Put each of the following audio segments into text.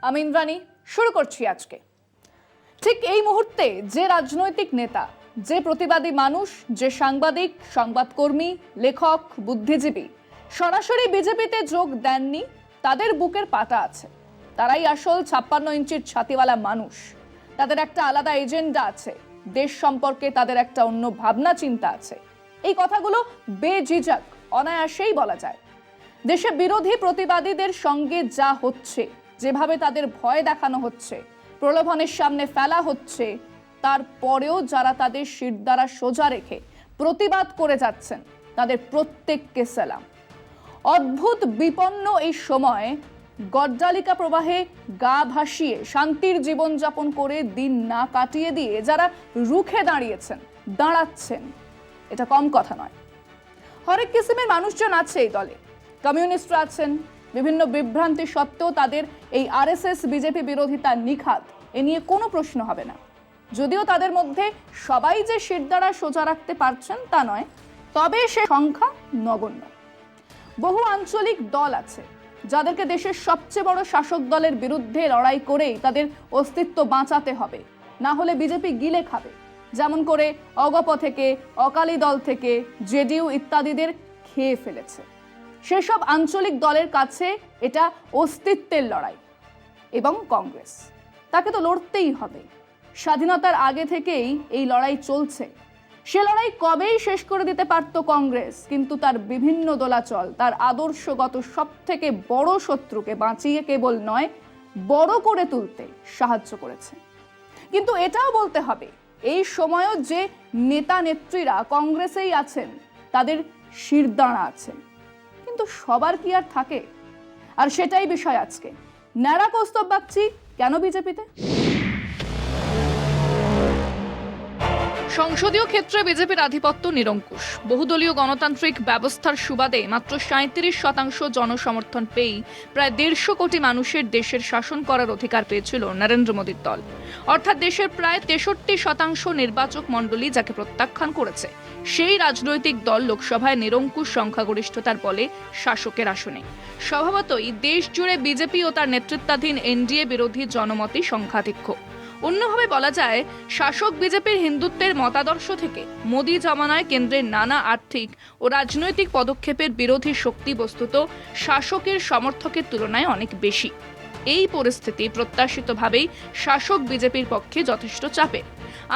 আমি ইন্দ্রাণী শুরু করছি আজকে। ঠিক এই মুহূর্তে যে রাজনৈতিক নেতা, যে প্রতিবাদী মানুষ, যে সাংবাদিক, সংবাদকর্মী, লেখক, বুদ্ধিজীবী সরাসরি বিজেপিতে যোগ দেননি, তাদের বুকের পাটা আছে। তারাই আসল 56 ইঞ্চির ছাতিওয়ালা মানুষ। তাদের একটা আলাদা এজেন্ডা আছে, দেশ সম্পর্কে তাদের একটা অন্য ভাবনা চিন্তা আছে। এই কথাগুলো বেঝিঝক অনায়াসেই বলা যায়। দেশে বিরোধী প্রতিবাদীদের সঙ্গে যা হচ্ছে, যেভাবে তাদের ভয় দেখানো হচ্ছে, প্রলোভনের সামনে ফেলা হচ্ছে, তারপরেও যারা তাদের শিরদাঁড়া সোজা রেখে প্রতিবাদ করে যাচ্ছেন, তাদের প্রত্যেককে সালাম। অদ্ভুত বিপন্ন এই সময় গড্ডালিকা প্রবাহে গা ভাসিয়ে শান্তির জীবনযাপন করে দিন না কাটিয়ে দিয়ে যারা রুখে দাঁড়িয়েছেন, দাঁড়াচ্ছেন, এটা কম কথা নয়। হরেক কিসিমের মানুষজন আছে এই দলে। কমিউনিস্টরা আছেন, বিভিন্ন বিভ্রান্তি সত্ত্বেও তাদের এই আরএসএস বিজেপি বিরোধিতা নিখাদ, এ নিয়ে কোনো প্রশ্ন হবে না। যদিও তাদের মধ্যে সবাই যে শিরদাঁড়া সোজা রাখতে পারছেন তা নয়, তবে সে সংখ্যা নগণ্য। বহু আঞ্চলিক দল আছে যাদেরকে দেশের সবচেয়ে বড় শাসক দলের বিরুদ্ধে লড়াই করেই তাদের অস্তিত্ব বাঁচাতে হবে, না হলে বিজেপি গিলে খাবে। যেমন করে অগপ থেকে, অকালী দল থেকে, জেডিইউ ইত্যাদিদের খেয়ে ফেলেছে। সেসব আঞ্চলিক দলের কাছে এটা অস্তিত্বের লড়াই। এবং কংগ্রেস, তাকে তো লড়তেই হবে। স্বাধীনতার আগে থেকেই এই লড়াই চলছে। সে লড়াই কবেই শেষ করে দিতে পারত কংগ্রেস, কিন্তু তার বিভিন্ন দোলাচল তার আদর্শগত সব থেকে বড় শত্রুকে বাঁচিয়ে কেবল নয়, বড় করে তুলতে সাহায্য করেছে। কিন্তু এটাও বলতে হবে, এই সময়ও যে নেতা নেত্রীরা কংগ্রেসেই আছেন, তাদের শিরদাঁড়া আছেন। কিন্তু সবার কি আর থাকে? আর সেটাই বিষয় আজকে। ন্যাড়া কৌস্তব বাগচি কেন বিজেপিতে? সংসদীয় ক্ষেত্রে বিজেপির আধিপত্য নিরঙ্কুশ। বহুদলীয় গণতান্ত্রিক ব্যবস্থার সুবাদে মাত্র 37% জনসমর্থন পেয়েই প্রায় 150 কোটি মানুষের দেশের শাসন করার অধিকার পেয়েছিল নরেন্দ্র মোদীর দল। অর্থাৎ দেশের প্রায় 63% নির্বাচক মণ্ডলী যাকে প্রত্যাখ্যান করেছে, সেই রাজনৈতিক দল লোকসভায় নিরঙ্কুশ সংখ্যাগরিষ্ঠতার বলে শাসকের আসনে। স্বভাবতই দেশ জুড়ে বিজেপি ও তার নেতৃত্বাধীন এনডিএ বিরোধী জনমতই সংখ্যাধিক্য। অন্যভাবে বলা যায়, শাসক বিজেপির হিন্দুত্বের মতাদর্শ থেকে মোদী জমানায় কেন্দ্রের নানা আর্থিক ও রাজনৈতিক পদক্ষেপের বিরোধী শক্তি বস্তুত শাসকের সমর্থকের তুলনায় অনেক বেশি। এই পরিস্থিতি প্রত্যাশিতভাবেই শাসক বিজেপির পক্ষে যথেষ্ট চাপের।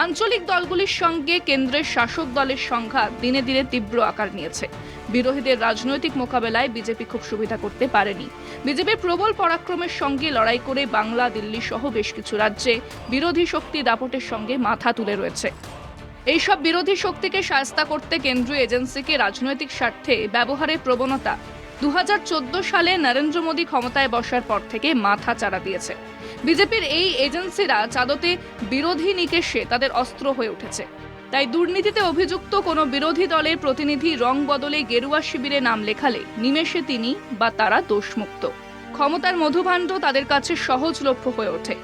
আঞ্চলিক দলগুলির সঙ্গে কেন্দ্রের শাসক দলের সংঘাত দিনে দিনে তীব্র আকার নিয়েছে। বিরোধীদের রাজনৈতিক মোকাবেলায় বিজেপি খুব সুবিধা করতে পারেনি। বিজেপির প্রবল পরাক্রমের সঙ্গে লড়াই করে বাংলা, দিল্লি সহ বেশ কিছু রাজ্যে বিরোধী শক্তি দাপটের সঙ্গে মাথা তুলে রয়েছে। এইসব বিরোধী শক্তিকে শায়েস্তা করতে কেন্দ্রীয় এজেন্সিকে রাজনৈতিক স্বার্থে ব্যবহারের প্রবণতা 2014 সালে নরেন্দ্র মোদী ক্ষমতায় বসার পর থেকে মাথা চাড়া দিয়েছে। বিজেপির এই এজেন্সিরা চাদতে বিরোধী নিকেশে তাদের অস্ত্র হয়ে উঠেছে। তাই দুর্নীতিতে অভিযুক্ত কোনো বিরোধী দলের প্রতিনিধি রং বদলে গেরুয়া শিবিরে নাম লেখালে নিমেষে তিনি বা তারা দোষমুক্ত। ক্ষমতার মধুভাণ্ড তাদের কাছে সহজলভ্য হয়ে ওঠে।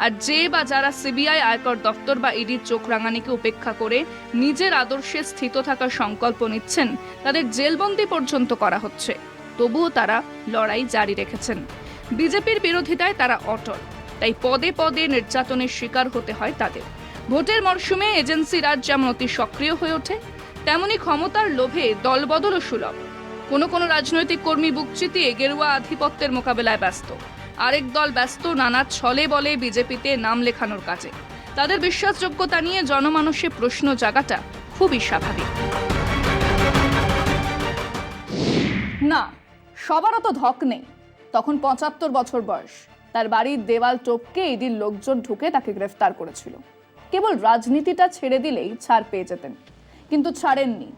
আর যে বা যারা সিবিআই, আয়কর দপ্তর বা ইডির চোখ রাঙানিকে উপেক্ষা করে নিজের আদর্শে স্থিত থাকার সংকল্প নিচ্ছেন, তাদের জেলবন্দি পর্যন্ত করা হচ্ছে। তবুও তারা লড়াই জারি রেখেছেন। বিজেপির বিরোধিতায় তারা অটল। তাই পদে পদে নির্যাতনের শিকার হতে হয় তাদের। ভোটের মরশুমে এজেন্সি রাজ যেমন অতি সক্রিয় হয়ে ওঠে, তেমনি ক্ষমতার লোভে দলবদলও সুলভ। কোনো রাজনৈতিক কর্মী বুক চিতিয়ে গেরুয়া আধিপত্যের মোকাবেলায় ব্যস্ত, আরেক দল ব্যস্ত নানা ছলে বলে বিজেপিতে নাম লেখানোর কাজে। তাদের বিশ্বাসযোগ্যতা নিয়ে জনমানসে প্রশ্ন জাগাটা খুবই স্বাভাবিক। না, সবারও তো ধক নেই। তখন 75 বছর বয়স, তার বাড়ির দেওয়াল টপকে ইডির লোকজন ঢুকে তাকে গ্রেফতার করেছিল। কেবল রাজনীতিটা ছেড়ে দিলেই ছাড় পেয়ে যেতেন, কিন্তু ছাড়েননি।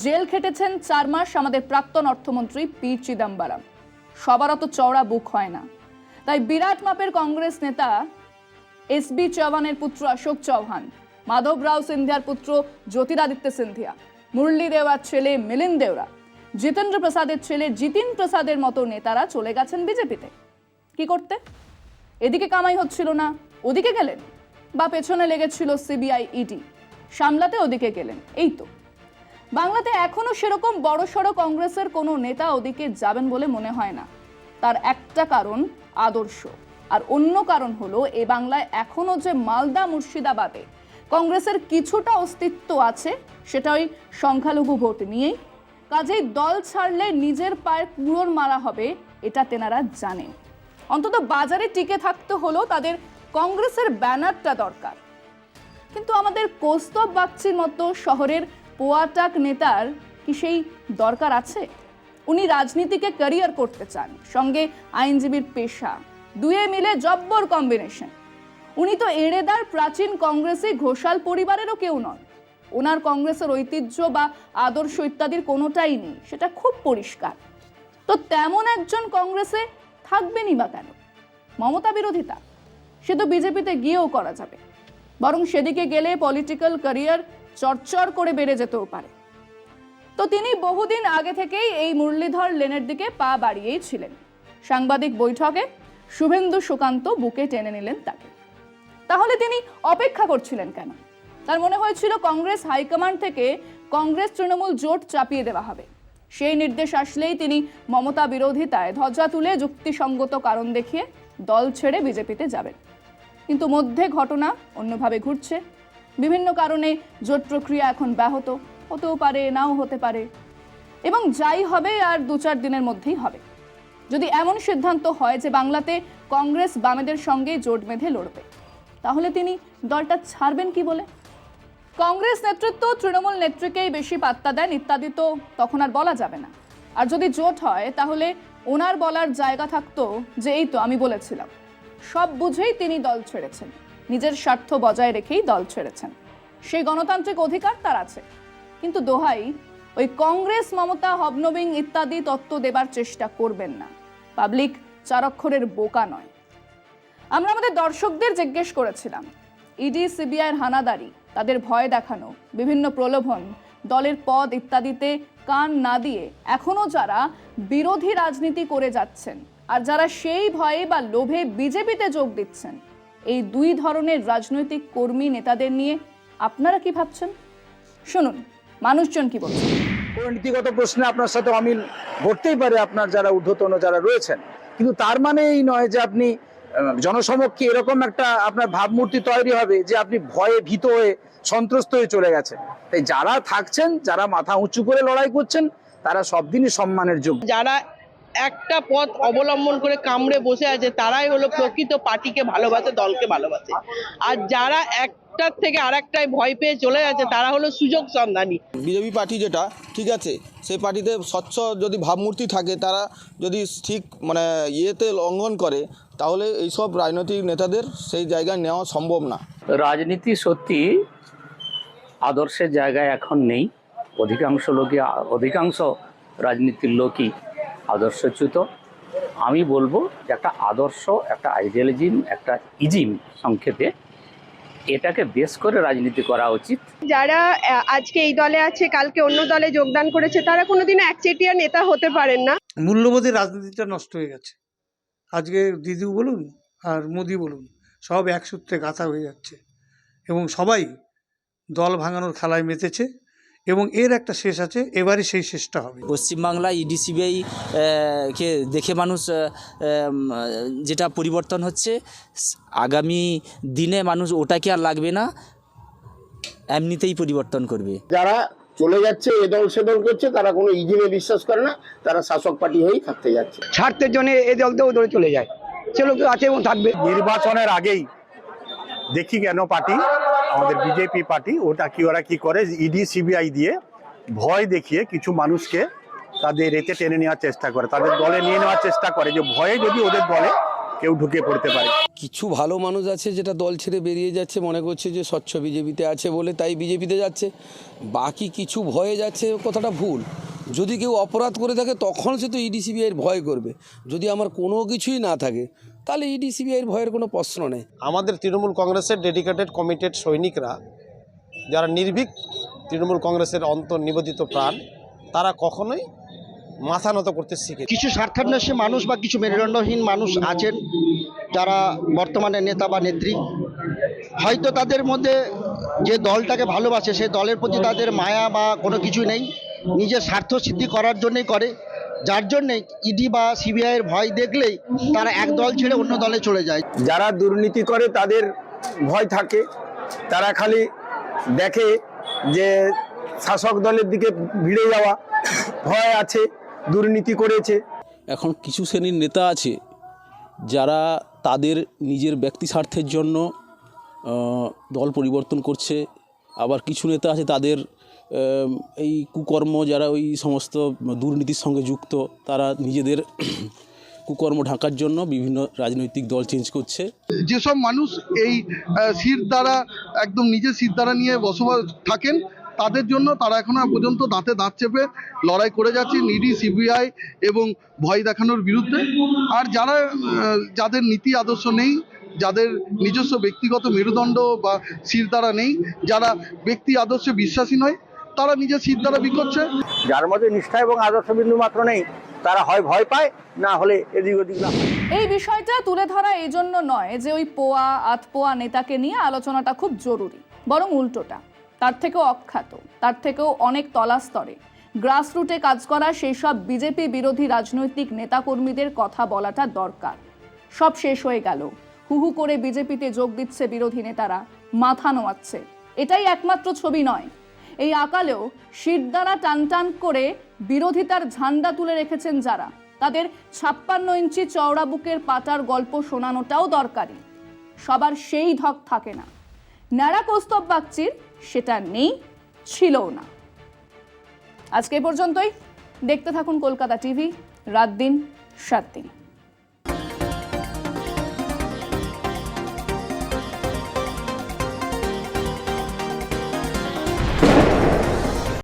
জেল খেটেছেন 4 মাস আমাদের প্রাক্তন অর্থমন্ত্রী পি চিদম্বরম। সবারও তো চওড়া বুক হয় না। তাই বিরাট মাপের কংগ্রেস নেতা এসবি চৌহানের পুত্র অশোক চৌহান, মাধব রাও সিন্ধিয়ার পুত্র জ্যোতিরাদিত্য সিন্ধিয়া, মুরলী দেওয়ার ছেলে মিলিন্দ দেওরা, জিতেন্দ্র প্রসাদের ছেলে জিতিন প্রসাদের মতো নেতারা চলে গেছেন বিজেপিতে। কি করতে? এদিকে কামাই হচ্ছিল না, ওদিকে গেলেন, বা পেছনে লেগেছিল সিবিআই, ইডি, সামলাতে ওদিকে গেলেন। এই তো বাংলাতে এখনো সেরকম বড়সড় কংগ্রেসের কোনো নেতা ওদিকে যাবেন বলে মনে হয় না। তার একটা কারণ আদর্শ, আর অন্য কারণ হলো এ বাংলায় এখনো যে মালদা মুর্শিদাবাদে কংগ্রেসের কিছুটা অস্তিত্ব আছে, সেটা ওই সংখ্যালঘু ভোট নিয়েই। কাজেই দল ছাড়লে নিজের পায়ে কুড়োর মারা হবে, এটা তেনারা জানেন। অন্তত বাজারে টিকে থাকতে হলো তাদের কংগ্রেসের ব্যানারটা দরকার। কিন্তু আমাদের কৌস্তব বাগচির মতো শহরের পোয়াটাক নেতার কি সেই দরকার আছে? উনি রাজনীতিকে ক্যারিয়ার করতে চান, সঙ্গে আইনজীবীর পেশা, দুয়ে মিলে জব্বর কম্বিনেশন। উনি তো এড়েদার প্রাচীন কংগ্রেসে ঘোষাল পরিবারেরও কেউ নন। ওনার কংগ্রেসের ঐতিহ্য বা আদর্শ ইত্যাদির কোনোটাই নেই, সেটা খুব পরিষ্কার। তো তেমন একজন কংগ্রেসে থাকবেনই বা কেন? মমতা বিরোধিতা সে তো বিজেপিতে গিয়েও করা যাবে, বরং সেদিকে গেলে পলিটিক্যাল ক্যারিয়ার চরচর করে বেড়ে যেতেও পারে। তো তিনি বহুদিন আগে থেকেই এই মুরলীধর লেনের দিকে পা বাড়িয়েই ছিলেন। সাংবাদিক বৈঠকে শুভেন্দু সুকান্ত বুকে টেনে নিলেন তাকে। তাহলে তিনি অপেক্ষা করছিলেন কেন? তার মনে হয়েছিল কংগ্রেস হাইকমান্ড থেকে কংগ্রেস তৃণমূল জোট চাপিয়ে দেওয়া হবে। সেই নির্দেশ আসলেই তিনি মমতা বিরোধিতায় ধ্বজা তুলে যুক্তিসঙ্গত কারণ দেখিয়ে দল ছেড়ে বিজেপিতে যাবেন। কিন্তু মধ্যে ঘটনা অন্যভাবে ঘুরছে। বিভিন্ন কারণে জোট প্রক্রিয়া এখন ব্যাহত, হতেও পারে, নাও হতে পারে, এবং যাই হবে আর 2-4 দিনের মধ্যেই হবে। যদি এমন সিদ্ধান্ত হয় যে বাংলাতে কংগ্রেস বামেদের সঙ্গে জোট বেঁধে লড়বে, তাহলে তিনি দলটা ছাড়বেন কি বলে? কংগ্রেস নেতৃত্ব তৃণমূল নেত্রীকেই বেশি পাত্তা দেন ইত্যাদি তো তখন আর বলা যাবে না। আর যদি জোট হয় তাহলে ওনার বলার জায়গা থাকতো যে এই তো আমি বলেছিলাম। সব বুঝেই তিনি দল ছেড়েছেন, নিজের স্বার্থ বজায় রেখেই দল ছেড়েছেন। সেই গণতান্ত্রিক অধিকার তার আছে। কিন্তু দোহাই, ওই কংগ্রেস মমতা হবনবিং ইত্যাদি তত্ত্ব দেবার চেষ্টা করবেন না। পাবলিক 4 অক্ষরের বোকা নয়। আমরা আমাদের দর্শকদের জিজ্ঞেস করেছিলাম, ইডি সিবিআইয়ের হানাদারি, তাদের ভয় দেখানো, বিভিন্ন প্রলোভন, দলের পদ ইত্যাদিতে কান না দিয়ে এখনো যারা বিরোধী রাজনীতি করে যাচ্ছেন আর যারা সেই ভয়ে বা লোভে বিজেপিতে যোগ দিচ্ছেন, এই 2 ধরনের রাজনৈতিক কর্মী নেতাদের নিয়ে আপনারা কি ভাবছেন? শুনুন মানুষজন কি বলছেন। নীতিগত প্রশ্নে আপনার সাথে অমিল ঘটতেই পারে আপনার যারা ঊর্ধ্বতন যারা রয়েছেন, কিন্তু তার মানে এই নয় যে আপনি জনসমক্ষে এরকম একটা আপনার ভাবমূর্তি তৈরি হবে যে আপনি ভয়ে ভীত হয়ে সন্ত্রস্ত হয়ে চলে গেছেন। তাই যারা থাকছেন, যারা মাথা উঁচু করে লড়াই করছেন, তারা সব দিনই সম্মানের যোগ্য। যারা একটা পথ অবলম্বন করে কামড়ে বসে আছে তারাই হলো প্রকৃত পার্টিকে ভালোবাসে, দলকে ভালোবাসে। আর যারা একটার থেকে আরেকটায় ভয় পেয়ে চলে যাচ্ছে তারা হলো সুযোগ সন্ধানী। বিজেপি পার্টি যেটা ঠিক আছে, সেই পার্টিতে স্বচ্ছ যদি ভাবমূর্তি থাকে, তারা যদি ঠিক মানে ইয়েতে লঙ্ঘন করে, তাহলে এইসব রাজনৈতিক নেতাদের সেই জায়গায় নেওয়া সম্ভব না। রাজনীতি সত্যি আদর্শের জায়গায় এখন নেই। অধিকাংশ রাজনীতির লোকই আদর্শচ্যুত। আমি বলবো যে একটা আদর্শ, একটা আইডিয়ালজিম, একটা ইজিম সংক্ষেপে, এটাকে বেস করে রাজনীতি করা উচিত। যারা আজকে এই দলে আছে কালকে অন্য দলে যোগদান করেছে তারা কোনোদিনও একচেটিয়া নেতা হতে পারেন না। মূল্যবোধের রাজনীতিটা নষ্ট হয়ে গেছে। আজকে দিদি বলুন আর মোদি বলুন, সব এক সূত্রে গাঁথা হয়ে যাচ্ছে এবং সবাই দল ভাঙানোর খেলায় মেতেছে এবং এর একটা শেষ আছে, এবারে সেই শেষটা হবে। পশ্চিমবাংলায় ইডি সিবিআই কে দেখে মানুষ যেটা পরিবর্তন হচ্ছে, আগামী দিনে মানুষ ওটাকে আর লাগবে না, এমনিতেই পরিবর্তন করবে। যারা চলে যাচ্ছে এ দল সে দল করছে, তারা কোনো ইজিমে বিশ্বাস করে না, তারা শাসক পার্টি হয়েই থাকতে যাচ্ছে। স্বার্থের জন্য এই দল তো দলে চলে যায়, সে লোক আছে এবং থাকবে। নির্বাচনের আগেই দেখি কেন পার্টি, আমাদের বিজেপি পার্টি, ওরা কি করে, ইডি সিবিআই দিয়ে ভয় দেখিয়ে কিছু মানুষকে তাদের এতে টেনে নেওয়ার চেষ্টা করে, তাদের দলে নিয়ে নেওয়ার চেষ্টা করে, যে ভয়ে যদি ওদের দলে কেউ ঢুকে পড়তে পারে। কিছু ভালো মানুষ আছে যেটা দল ছেড়ে বেরিয়ে যাচ্ছে, মনে করছে যে স্বচ্ছ বিজেপিতে আছে বলে তাই বিজেপিতে যাচ্ছে। বাকি কিছু ভয়ে যাচ্ছে, কথাটা ভুল। যদি কেউ অপরাধ করে থাকে তখন সে তো ইডি সিবিআইয়ের ভয় করবে। যদি আমার কোনো কিছুই না থাকে তাহলে ইডি সিবিআইয়ের ভয়ের কোনো প্রশ্ন নেই। আমাদের তৃণমূল কংগ্রেসের ডেডিকেটেড কমিটেড সৈনিকরা, যারা নির্ভীক তৃণমূল কংগ্রেসের অন্তর্নিবেদিত প্রাণ, তারা কখনোই মাথা নত করতে শিখে। কিছু স্বার্থান্বেষী মানুষ বা কিছু মেরুদণ্ডহীন মানুষ আছেন যারা বর্তমানে নেতা বা নেত্রী, হয়তো তাদের মধ্যে যে দলটাকে ভালোবাসে সেই দলের প্রতি তাদের মায়া বা কোনো কিছু নেই, নিজের স্বার্থ সিদ্ধি করার জন্যই করে। যার জন্যে ইডি বা সিবিআই এর ভয় দেখলেই তারা এক দল ছেড়ে অন্য দলে চলে যায়। যারা দুর্নীতি করে তাদের ভয় থাকে, তারা খালি দেখে যে শাসক দলের দিকে ভিড়ে যাওয়া, ভয় আছে, দুর্নীতি করেছে। এখন কিছু শ্রেণীর নেতা আছে যারা তাদের নিজের ব্যক্তি স্বার্থের জন্য দল পরিবর্তন করছে, আবার কিছু নেতা আছে তাদের এই কুকর্ম, যারা ওই সমস্ত দুর্নীতির সঙ্গে যুক্ত, তারা নিজেদের কুকর্ম ঢাকার জন্য বিভিন্ন রাজনৈতিক দল চেঞ্জ করছে। যেসব মানুষ এই সিট দ্বারা একদম নিজের সিট দ্বারা নিয়ে বসবাস থাকেন, তাদের জন্য তারা এখনো পর্যন্ত দাঁতে দাঁত চেপে লড়াই করে যাচ্ছে ইডি সিবিআই এবং ভয় দেখানোর বিরুদ্ধে। আর যাদের নীতি আদর্শ নেই, যাদের নিজস্ব ব্যক্তিগত মেরুদণ্ড বা সিট দ্বারা নেই, যারা ব্যক্তি আদর্শে বিশ্বাসী নয়, তারা নিজের সিট দ্বারা বিকোচ্ছে। যার মধ্যে নিষ্ঠা এবং আদর্শ বিন্দু মাত্র নেই, তারা হয় ভয় পায়, না হলে এদিক ওদিক না। এই বিষয়টা তুলে ধরা এই জন্য নয় যে ওই পোয়া আধপোয়া নেতাকে নিয়ে আলোচনাটা খুব জরুরি, বরং উল্টোটা, তার থেকেও অখ্যাত, তার থেকেও অনেক তলাস্তরে গ্রাসরুটে কাজ করা সেই সব বিজেপি বিরোধী রাজনৈতিক নেতাকর্মীদের কথা বলাটা দরকার। সব শেষ হয়ে গেল, হুহু করে বিজেপিতে যোগ দিচ্ছে বিরোধী নেতারা, মাথা নোয়াচ্ছে। এটাই একমাত্র ছবি নয়, এই আকালেও শির দ্বারা টান টান করে বিরোধিতার ঝান্ডা তুলে রেখেছেন যারা, তাদের 56 ইঞ্চি চওড়া বুকের পাটার গল্প শোনানোটাও দরকারি। সবার সেই ধক থাকে না, ন্যাড়া কৌস্তব বাগচির সেটা নেই, ছিলও না। আজকে পর্যন্তই। দেখতে থাকুন কলকাতা টিভি, রাত দিন 7 দিন।